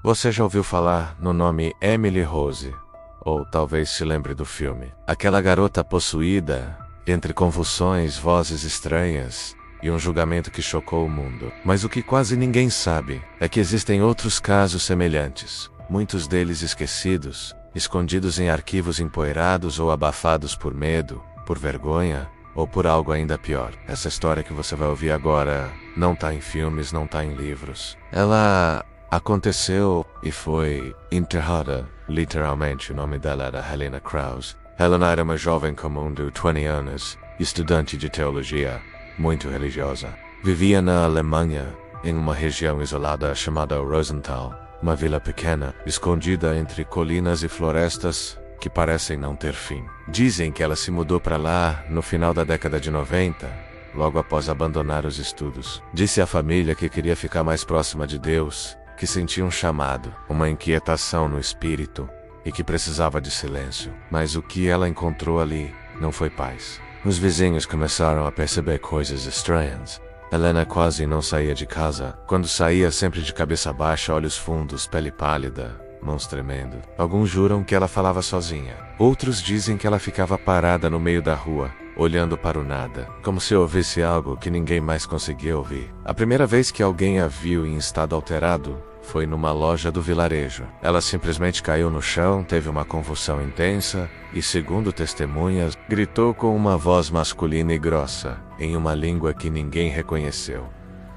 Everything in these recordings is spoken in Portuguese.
Você já ouviu falar no nome Emily Rose? Ou talvez se lembre do filme. Aquela garota possuída, entre convulsões, vozes estranhas e um julgamento que chocou o mundo. Mas o que quase ninguém sabe é que existem outros casos semelhantes, muitos deles esquecidos, escondidos em arquivos empoeirados ou abafados por medo, por vergonha ou por algo ainda pior. Essa história que você vai ouvir agora não tá em filmes, não tá em livros. Ela aconteceu e foi enterrada, literalmente. O nome dela era Helena Krause. Helena era uma jovem comum de 20 anos, estudante de teologia, muito religiosa. Vivia na Alemanha, em uma região isolada chamada Rosenthal, uma vila pequena, escondida entre colinas e florestas que parecem não ter fim. Dizem que ela se mudou para lá no final da década de 90, logo após abandonar os estudos. Disse à família que queria ficar mais próxima de Deus, que sentia um chamado, uma inquietação no espírito e que precisava de silêncio. Mas o que ela encontrou ali não foi paz. Os vizinhos começaram a perceber coisas estranhas. Helena quase não saía de casa. Quando saía, sempre de cabeça baixa, olhos fundos, pele pálida, mãos tremendo. Alguns juram que ela falava sozinha. Outros dizem que ela ficava parada no meio da rua, olhando para o nada, como se ouvisse algo que ninguém mais conseguia ouvir. A primeira vez que alguém a viu em estado alterado foi numa loja do vilarejo. Ela simplesmente caiu no chão, teve uma convulsão intensa e, segundo testemunhas, gritou com uma voz masculina e grossa, em uma língua que ninguém reconheceu.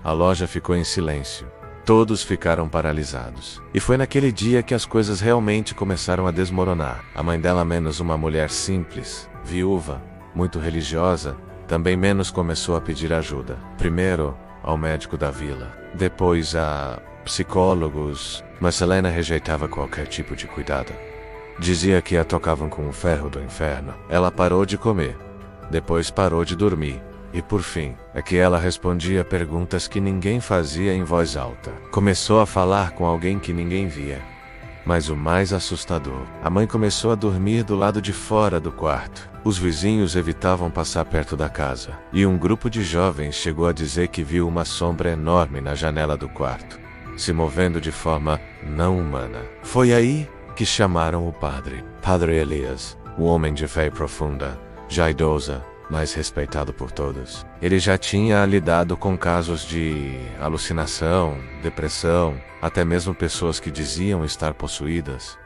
A loja ficou em silêncio. Todos ficaram paralisados. E foi naquele dia que as coisas realmente começaram a desmoronar. A mãe dela, menos uma mulher simples, viúva, muito religiosa, também menos começou a pedir ajuda. Primeiro ao médico da vila, depois a psicólogos, mas Helena rejeitava qualquer tipo de cuidado. Dizia que a tocavam com o ferro do inferno. Ela parou de comer, depois parou de dormir, e por fim, é que ela respondia perguntas que ninguém fazia em voz alta. Começou a falar com alguém que ninguém via. Mas o mais assustador, a mãe começou a dormir do lado de fora do quarto. Os vizinhos evitavam passar perto da casa, e um grupo de jovens chegou a dizer que viu uma sombra enorme na janela do quarto, se movendo de forma não humana. Foi aí que chamaram o padre. Padre Elias, um homem de fé profunda, já idosa, mas respeitado por todos. Ele já tinha lidado com casos de alucinação, depressão, até mesmo pessoas que diziam estar possuídas.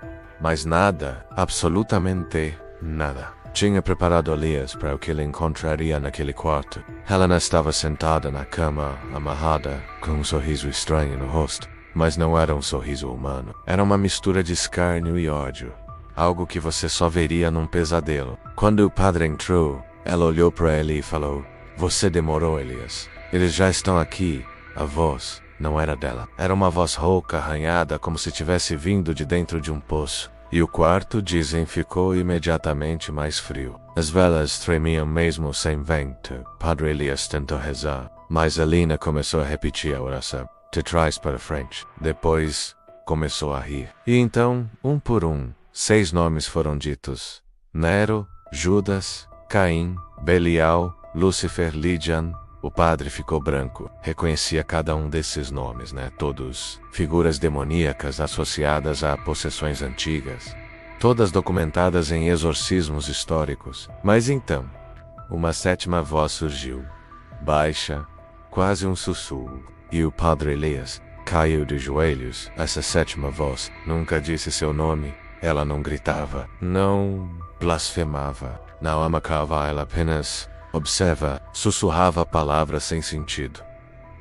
Mas nada, absolutamente nada, tinha preparado Elias para o que ele encontraria naquele quarto. Helena estava sentada na cama, amarrada, com um sorriso estranho no rosto. Mas não era um sorriso humano. Era uma mistura de escárnio e ódio. Algo que você só veria num pesadelo. Quando o padre entrou, ela olhou para ele e falou: "Você demorou, Elias. Eles já estão aqui." A voz não era dela. Era uma voz rouca, arranhada, como se tivesse vindo de dentro de um poço. E o quarto, dizem, ficou imediatamente mais frio. As velas tremiam mesmo sem vento. Padre Elias tentou rezar, mas Helena começou a repetir a oração, de trás para frente. Depois, começou a rir. E então, um por um, 6 nomes foram ditos: Nero, Judas, Caim, Belial, Lúcifer, Lidian. O padre ficou branco. Reconhecia cada um desses nomes, Todos figuras demoníacas associadas a possessões antigas. Todas documentadas em exorcismos históricos. Mas então, uma 7ª voz surgiu. Baixa, quase um sussurro. E o padre Elias caiu de joelhos. Essa 7ª voz nunca disse seu nome. Ela não gritava, não blasfemava, não amacava, ela apenas sussurrava palavras sem sentido.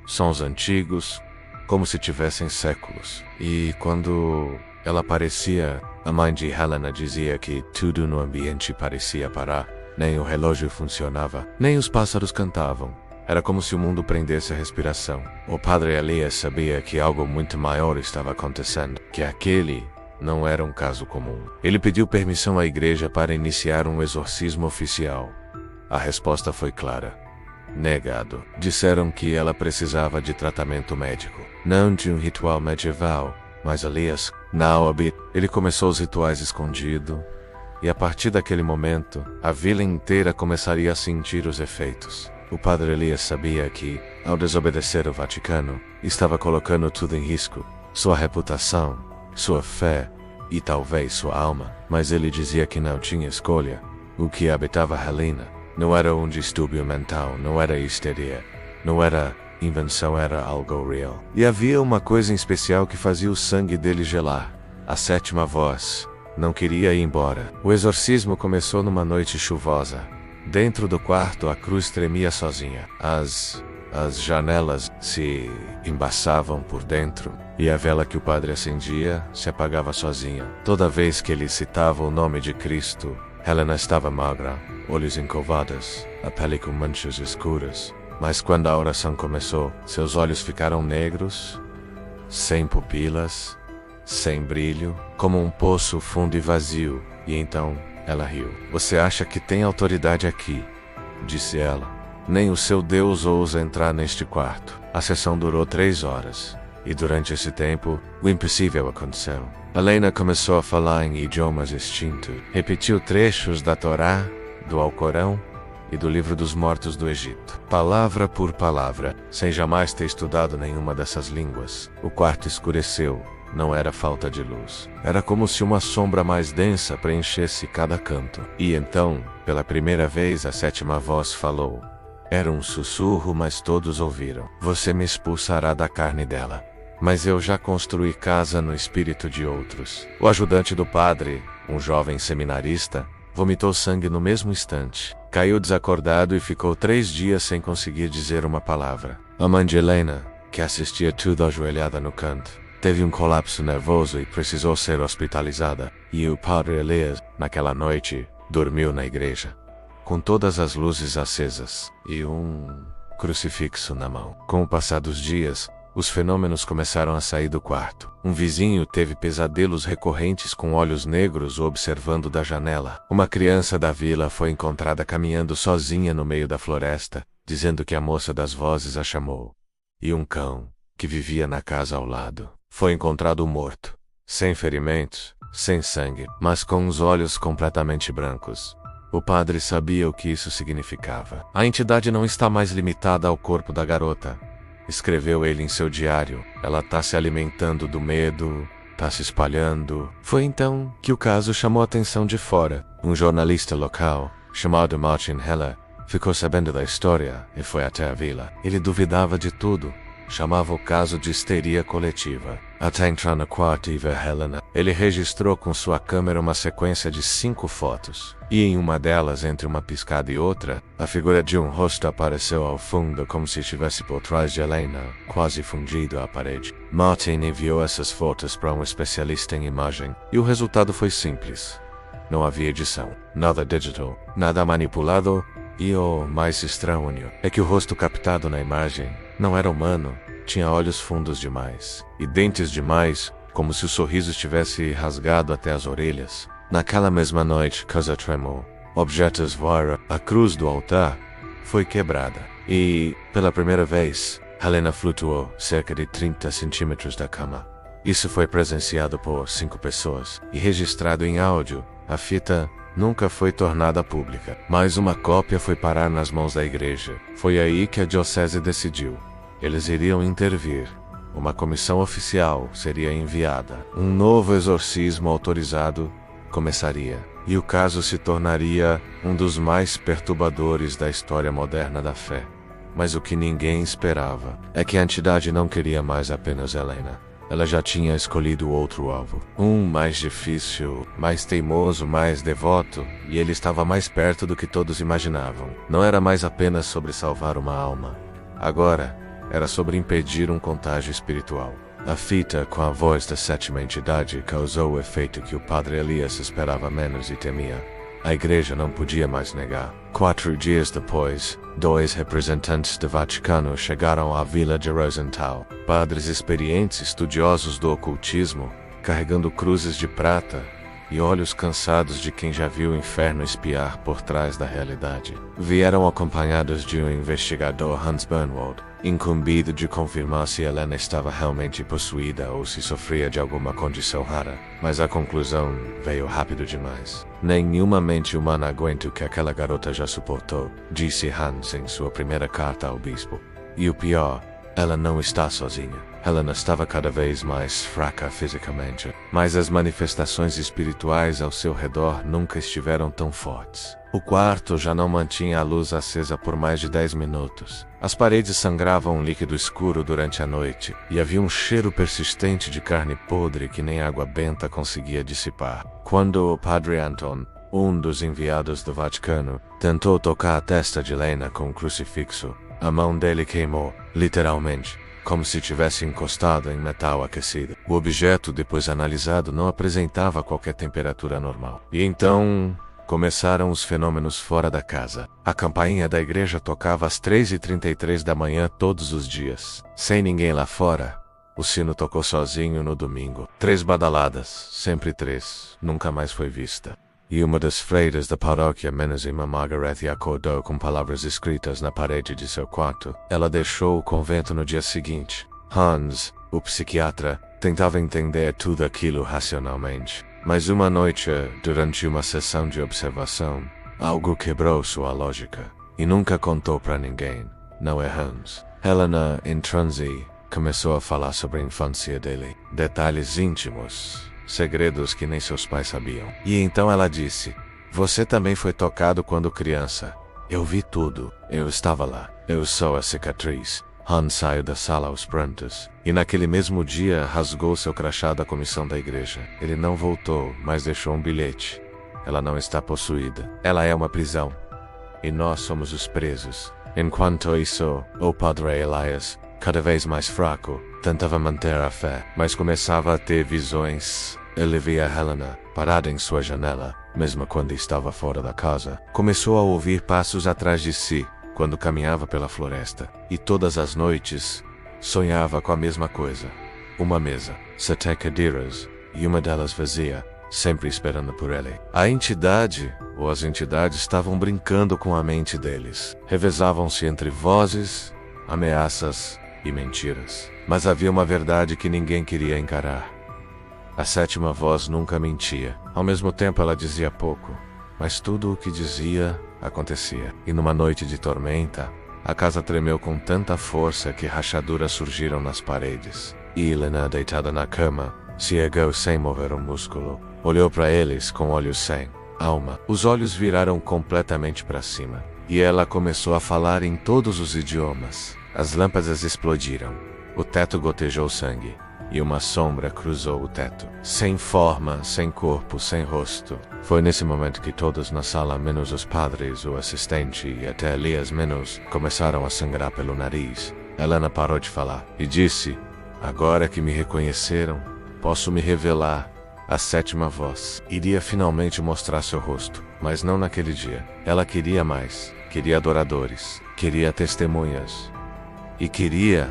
Sons antigos, como se tivessem séculos. E quando ela aparecia, a mãe de Helena dizia que tudo no ambiente parecia parar. Nem o relógio funcionava, nem os pássaros cantavam. Era como se o mundo prendesse a respiração. O padre Elias sabia que algo muito maior estava acontecendo, que aquele não era um caso comum. Ele pediu permissão à igreja para iniciar um exorcismo oficial. A resposta foi clara: negado. Disseram que ela precisava de tratamento médico, não de um ritual medieval. Mas Elias, ele começou os rituais escondido, e a partir daquele momento, a vila inteira começaria a sentir os efeitos. O padre Elias sabia que, ao desobedecer o Vaticano, estava colocando tudo em risco. sua reputação, sua fé e talvez sua alma. Mas ele dizia que não tinha escolha. O que habitava Helena não era um distúrbio mental, não era histeria, não era invenção, era algo real. E havia uma coisa em especial que fazia o sangue dele gelar. A sétima voz não queria ir embora. O exorcismo começou numa noite chuvosa. Dentro do quarto, a cruz tremia sozinha. As janelas se embaçavam por dentro e a vela que o padre acendia se apagava sozinha. Toda vez que ele citava o nome de Cristo, Helena estava magra, olhos encovados, a pele com manchas escuras. Mas quando a oração começou, seus olhos ficaram negros, sem pupilas, sem brilho, como um poço fundo e vazio. E então ela riu. "Você acha que tem autoridade aqui?" disse ela. "Nem o seu Deus ousa entrar neste quarto." A sessão durou 3 horas. E durante esse tempo, o impossível aconteceu. Helena começou a falar em idiomas extintos. Repetiu trechos da Torá, do Alcorão e do Livro dos Mortos do Egito, palavra por palavra, sem jamais ter estudado nenhuma dessas línguas. O quarto escureceu. Não era falta de luz. Era como se uma sombra mais densa preenchesse cada canto. E então, pela primeira vez, a sétima voz falou. Era um sussurro, mas todos ouviram. "Você me expulsará da carne dela, mas eu já construí casa no espírito de outros." O ajudante do padre, um jovem seminarista, vomitou sangue no mesmo instante. Caiu desacordado e ficou 3 dias sem conseguir dizer uma palavra. A mãe de Helena, que assistia tudo ajoelhada no canto, teve um colapso nervoso e precisou ser hospitalizada. E o padre Elias, naquela noite, dormiu na igreja, com todas as luzes acesas e um crucifixo na mão. Com o passar dos dias, os fenômenos começaram a sair do quarto. Um vizinho teve pesadelos recorrentes com olhos negros o observando da janela. Uma criança da vila foi encontrada caminhando sozinha no meio da floresta, dizendo que a moça das vozes a chamou. E um cão, que vivia na casa ao lado, foi encontrado morto, sem ferimentos, sem sangue, mas com os olhos completamente brancos. O padre sabia o que isso significava. "A entidade não está mais limitada ao corpo da garota", escreveu ele em seu diário. "Ela está se alimentando do medo, está se espalhando." Foi então que o caso chamou a atenção de fora. Um jornalista local, chamado Martin Heller, ficou sabendo da história e foi até a vila. Ele duvidava de tudo. Chamava o caso de histeria coletiva. Até entrar no quarto e ver Helena, ele registrou com sua câmera uma sequência de 5 fotos. E em uma delas, entre uma piscada e outra, a figura de um rosto apareceu ao fundo como se estivesse por trás de Helena, quase fundido à parede. Martin enviou essas fotos para um especialista em imagem, e o resultado foi simples. Não havia edição, nada digital, nada manipulado, e o mais estranho é que o rosto captado na imagem não era humano, tinha olhos fundos demais, e dentes demais, como se o sorriso estivesse rasgado até as orelhas. Naquela mesma noite, casa tremou, objetos voaram, a cruz do altar foi quebrada, e, pela primeira vez, Helena flutuou cerca de 30 centímetros da cama. Isso foi presenciado por 5 pessoas, e registrado em áudio. A fita nunca foi tornada pública, mas uma cópia foi parar nas mãos da igreja. Foi aí que a diocese decidiu. Eles iriam intervir. Uma comissão oficial seria enviada. Um novo exorcismo autorizado começaria. E o caso se tornaria um dos mais perturbadores da história moderna da fé. Mas o que ninguém esperava é que a entidade não queria mais apenas Helena. Ela já tinha escolhido outro alvo. Um mais difícil, mais teimoso, mais devoto, e ele estava mais perto do que todos imaginavam. Não era mais apenas sobre salvar uma alma. Agora, era sobre impedir um contágio espiritual. A fita com a voz da sétima entidade causou o efeito que o padre Elias esperava menos e temia. A igreja não podia mais negar. 4 dias depois, 2 representantes do Vaticano chegaram à vila de Rosenthal. Padres experientes, estudiosos do ocultismo, carregando cruzes de prata e olhos cansados de quem já viu o inferno espiar por trás da realidade. Vieram acompanhados de um investigador, Hans Bernwald, incumbido de confirmar se Helena estava realmente possuída ou se sofria de alguma condição rara. Mas a conclusão veio rápido demais. "Nenhuma mente humana aguenta o que aquela garota já suportou", disse Hans em sua primeira carta ao bispo. "E o pior, ela não está sozinha." Helena estava cada vez mais fraca fisicamente, mas as manifestações espirituais ao seu redor nunca estiveram tão fortes. O quarto já não mantinha a luz acesa por mais de 10 minutos. As paredes sangravam um líquido escuro durante a noite, e havia um cheiro persistente de carne podre que nem água benta conseguia dissipar. Quando o Padre Anton, um dos enviados do Vaticano, tentou tocar a testa de Lena com um crucifixo, a mão dele queimou, literalmente, como se tivesse encostado em metal aquecido. O objeto, depois analisado, não apresentava qualquer temperatura normal. E então começaram os fenômenos fora da casa. A campainha da igreja tocava às 3h33 da manhã todos os dias. Sem ninguém lá fora, o sino tocou sozinho no domingo. 3 badaladas, sempre 3, nunca mais foi vista. E uma das freiras da paróquia, menos irmã Margaret, acordou com palavras escritas na parede de seu quarto. Ela deixou o convento no dia seguinte. Hans, o psiquiatra, tentava entender tudo aquilo racionalmente. Mas uma noite, durante uma sessão de observação, algo quebrou sua lógica. E nunca contou para ninguém, não é Hans. Helena, em transe, começou a falar sobre a infância dele. Detalhes íntimos, segredos que nem seus pais sabiam. E então ela disse: "Você também foi tocado quando criança. Eu vi tudo. Eu estava lá. Eu sou a cicatriz." Hans saiu da sala aos prantos, e naquele mesmo dia rasgou seu crachá da comissão da igreja. Ele não voltou, mas deixou um bilhete. Ela não está possuída. Ela é uma prisão. E nós somos os presos. Enquanto isso, o Padre Elias, cada vez mais fraco, tentava manter a fé, mas começava a ter visões. Ele via Helena, parada em sua janela, mesmo quando estava fora da casa. Começou a ouvir passos atrás de si, quando caminhava pela floresta. E todas as noites, sonhava com a mesma coisa. Uma mesa, 7 cadeiras, e uma delas vazia, sempre esperando por ele. A entidade, ou as entidades, estavam brincando com a mente deles. Revezavam-se entre vozes, ameaças e mentiras. Mas havia uma verdade que ninguém queria encarar. A 7ª voz nunca mentia. Ao mesmo tempo ela dizia pouco, mas tudo o que dizia acontecia. E numa noite de tormenta, a casa tremeu com tanta força que rachaduras surgiram nas paredes. E Helena, deitada na cama, se ergueu sem mover um músculo. Olhou para eles com olhos sem alma. Os olhos viraram completamente para cima. E ela começou a falar em todos os idiomas. As lâmpadas explodiram. O teto gotejou sangue. E uma sombra cruzou o teto. Sem forma, sem corpo, sem rosto. Foi nesse momento que todos na sala, menos os padres, o assistente e até Elias menos, começaram a sangrar pelo nariz. Helena parou de falar e disse: "Agora que me reconheceram, posso me revelar." A 7ª voz iria finalmente mostrar seu rosto, mas não naquele dia. Ela queria mais. Queria adoradores. Queria testemunhas. E queria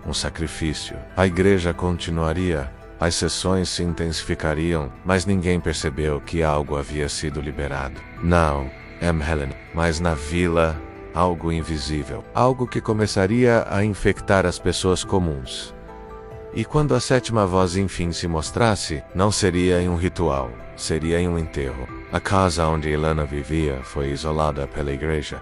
um sacrifício. A igreja continuaria, as sessões se intensificariam, mas ninguém percebeu que algo havia sido liberado. Não, Helena, mas na vila, algo invisível. Algo que começaria a infectar as pessoas comuns. E quando a 7ª voz enfim se mostrasse, não seria em um ritual, seria em um enterro. A casa onde Helena vivia foi isolada pela igreja.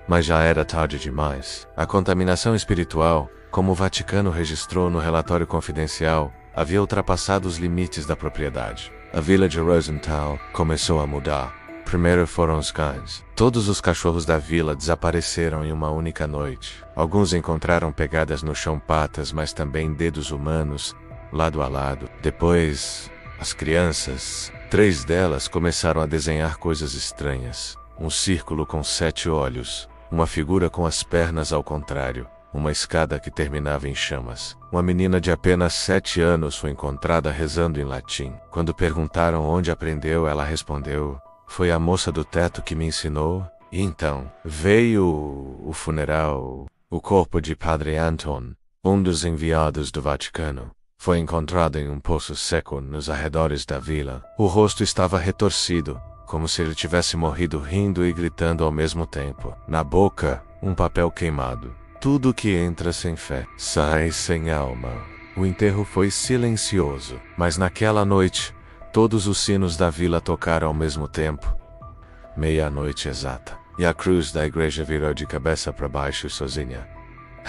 Mas já era tarde demais. A contaminação espiritual, como o Vaticano registrou no relatório confidencial, havia ultrapassado os limites da propriedade. A vila de Rosenthal começou a mudar. Primeiro foram os cães. Todos os cachorros da vila desapareceram em uma única noite. Alguns encontraram pegadas no chão, patas, mas também dedos humanos, lado a lado. Depois, as crianças. 3 delas começaram a desenhar coisas estranhas. Um círculo com 7 olhos. Uma figura com as pernas ao contrário. Uma escada que terminava em chamas. Uma menina de apenas 7 anos foi encontrada rezando em latim. Quando perguntaram onde aprendeu, ela respondeu: "Foi a moça do teto que me ensinou." E então veio o funeral. O corpo de Padre Anton, um dos enviados do Vaticano, foi encontrado em um poço seco nos arredores da vila. O rosto estava retorcido, como se ele tivesse morrido rindo e gritando ao mesmo tempo. Na boca, um papel queimado. Tudo que entra sem fé, sai sem alma. O enterro foi silencioso, mas naquela noite, todos os sinos da vila tocaram ao mesmo tempo. 00:30 exata. E a cruz da igreja virou de cabeça para baixo sozinha.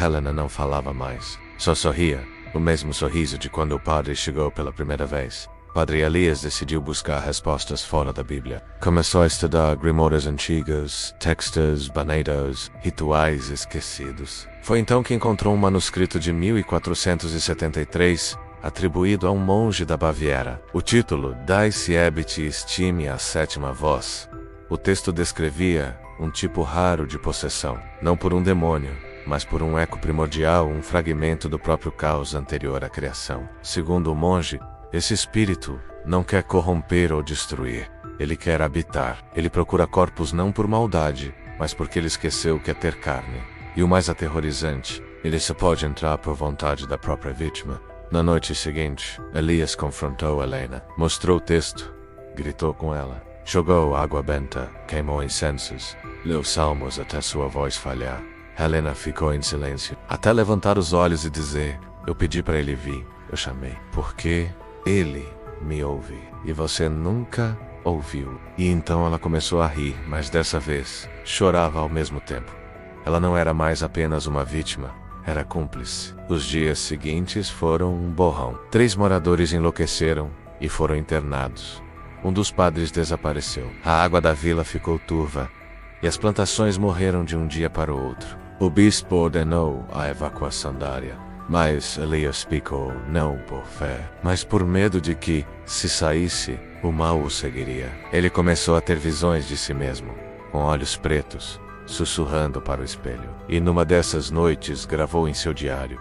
Helena não falava mais, só sorria. O mesmo sorriso de quando o padre chegou pela primeira vez. Padre Elias decidiu buscar respostas fora da Bíblia. Começou a estudar grimórios antigos, textos baneados, rituais esquecidos. Foi então que encontrou um manuscrito de 1473, atribuído a um monge da Baviera. O título, Dice Ebit Stime a Sétima Voz. O texto descrevia um tipo raro de possessão, não por um demônio, mas por um eco primordial, um fragmento do próprio caos anterior à criação. Segundo o monge, esse espírito não quer corromper ou destruir, ele quer habitar. Ele procura corpos não por maldade, mas porque ele esqueceu o que é ter carne. E o mais aterrorizante, ele só pode entrar por vontade da própria vítima. Na noite seguinte, Elias confrontou Helena, mostrou o texto, gritou com ela, jogou água benta, queimou incensos, leu salmos até sua voz falhar. Helena ficou em silêncio, até levantar os olhos e dizer, eu pedi para ele vir, eu chamei, porque ele me ouve, e você nunca ouviu. E então ela começou a rir, mas dessa vez, chorava ao mesmo tempo. Ela não era mais apenas uma vítima, era cúmplice. Os dias seguintes foram um borrão. 3 moradores enlouqueceram e foram internados. Um dos padres desapareceu. A água da vila ficou turva, e as plantações morreram de um dia para o outro. O bispo ordenou a evacuação da área. Mas Elias picou, não por fé, mas por medo de que, se saísse, o mal o seguiria. Ele começou a ter visões de si mesmo, com olhos pretos, sussurrando para o espelho. E numa dessas noites gravou em seu diário: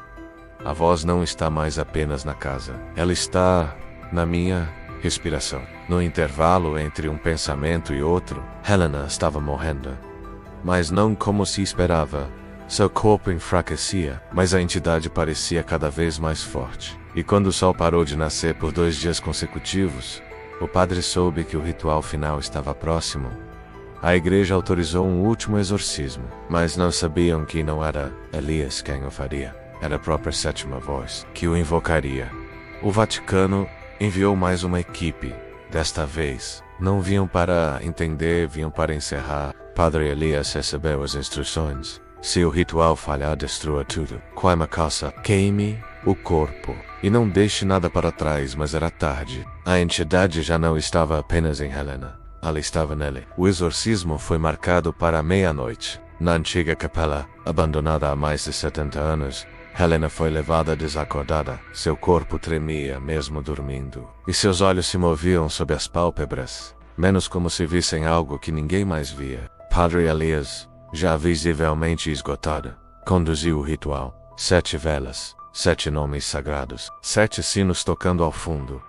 a voz não está mais apenas na casa, ela está na minha respiração. No intervalo entre um pensamento e outro, Helena estava morrendo. Mas não como se esperava. Seu corpo enfraquecia, mas a entidade parecia cada vez mais forte. E quando o sol parou de nascer por 2 dias consecutivos, o padre soube que o ritual final estava próximo. A igreja autorizou um último exorcismo, mas não sabiam que não era Elias quem o faria. Era a própria sétima voz que o invocaria. O Vaticano enviou mais uma equipe. Desta vez, não vinham para entender, vinham para encerrar. Padre Elias recebeu as instruções. Se o ritual falhar, destrua tudo. Quaimakasa, queime o corpo. E não deixe nada para trás, mas era tarde. A entidade já não estava apenas em Helena. Ela estava nele. O exorcismo foi marcado para a meia-noite. Na antiga capela, abandonada há mais de 70 anos, Helena foi levada desacordada. Seu corpo tremia, mesmo dormindo. E seus olhos se moviam sob as pálpebras, menos como se vissem algo que ninguém mais via. Padre Elias, já visivelmente esgotado, conduziu o ritual. 7 velas, 7 nomes sagrados, 7 sinos tocando ao fundo.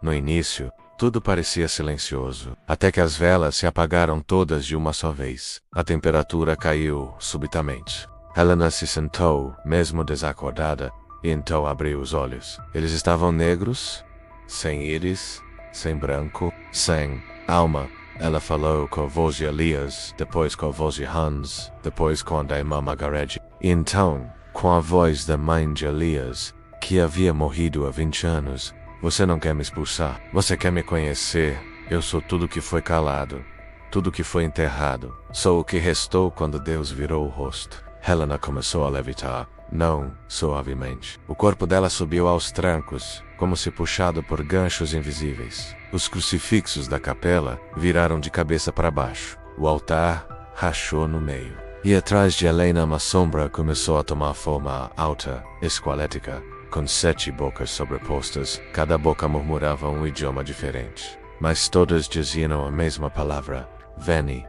No início, tudo parecia silencioso, até que as velas se apagaram todas de uma só vez. A temperatura caiu subitamente. Helena se sentou, mesmo desacordada, e então abriu os olhos. Eles estavam negros, sem íris, sem branco, sem alma. Ela falou com a voz de Elias, depois com a voz de Hans, depois com a da irmã Margaret, e então, com a voz da mãe de Elias, que havia morrido há 20 anos. Você não quer me expulsar, você quer me conhecer. Eu sou tudo que foi calado, tudo que foi enterrado. Sou o que restou quando Deus virou o rosto. Helena começou a levitar, não suavemente. O corpo dela subiu aos trancos, como se puxado por ganchos invisíveis. Os crucifixos da capela viraram de cabeça para baixo. O altar rachou no meio. E atrás de Helena uma sombra começou a tomar forma alta, esquelética, com 7 bocas sobrepostas. Cada boca murmurava um idioma diferente, mas todas diziam a mesma palavra: Veni,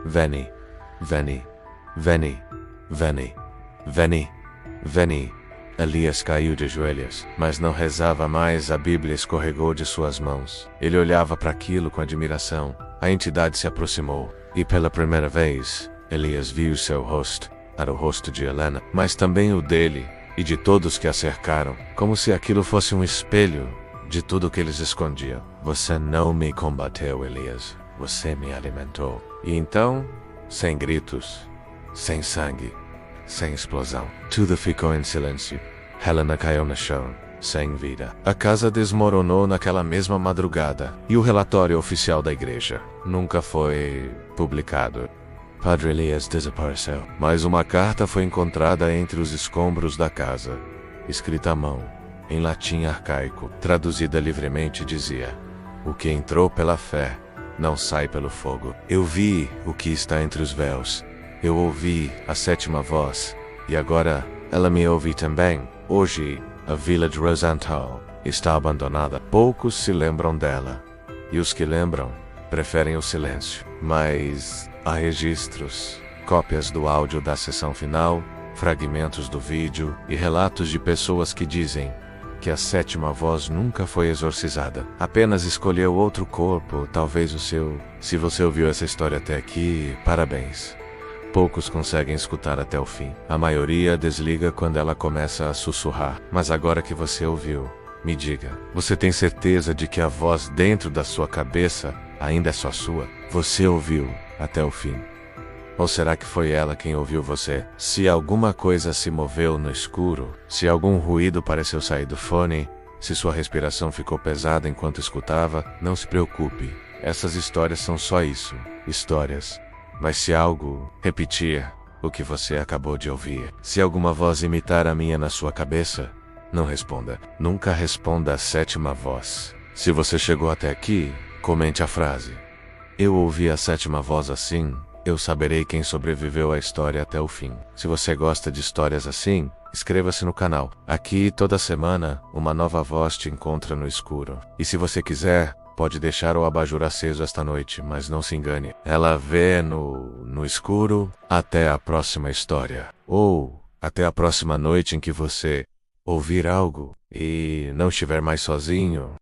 Veni, Veni, Veni, Veni, Veni, Veni. Elias caiu de joelhos, mas não rezava mais. A Bíblia escorregou de suas mãos. Ele olhava para aquilo com admiração. A entidade se aproximou, e pela primeira vez, Elias viu seu rosto. Era o rosto de Helena, mas também o dele e de todos que a cercaram, como se aquilo fosse um espelho de tudo que eles escondiam. Você não me combateu, Elias. Você me alimentou. E então, sem gritos, sem sangue, sem explosão, tudo ficou em silêncio. Helena caiu no chão, sem vida. A casa desmoronou naquela mesma madrugada, e o relatório oficial da igreja nunca foi publicado. Padre Elias desapareceu, mas uma carta foi encontrada entre os escombros da casa, escrita à mão, em latim arcaico. Traduzida livremente dizia: o que entrou pela fé, não sai pelo fogo. Eu vi o que está entre os véus. Eu ouvi a sétima voz. E agora, ela me ouve também. Hoje, a vila de Rosenthal está abandonada. Poucos se lembram dela. E os que lembram, preferem o silêncio. Mas há registros, cópias do áudio da sessão final, fragmentos do vídeo e relatos de pessoas que dizem que a sétima voz nunca foi exorcizada. Apenas escolheu outro corpo, talvez o seu. Se você ouviu essa história até aqui, parabéns. Poucos conseguem escutar até o fim. A maioria desliga quando ela começa a sussurrar. Mas agora que você ouviu, me diga, você tem certeza de que a voz dentro da sua cabeça ainda é só sua? Você ouviu até o fim? Ou será que foi ela quem ouviu você? Se alguma coisa se moveu no escuro, se algum ruído pareceu sair do fone, se sua respiração ficou pesada enquanto escutava, não se preocupe. Essas histórias são só isso, histórias. Mas se algo repetir o que você acabou de ouvir, se alguma voz imitar a minha na sua cabeça, não responda. Nunca responda a sétima voz. Se você chegou até aqui, comente a frase: eu ouvi a sétima voz assim. Eu saberei quem sobreviveu à história até o fim. Se você gosta de histórias assim, inscreva-se no canal. Aqui, toda semana, uma nova voz te encontra no escuro. E se você quiser, pode deixar o abajur aceso esta noite, mas não se engane. Ela vê no escuro até a próxima história. Ou até a próxima noite em que você ouvir algo e não estiver mais sozinho.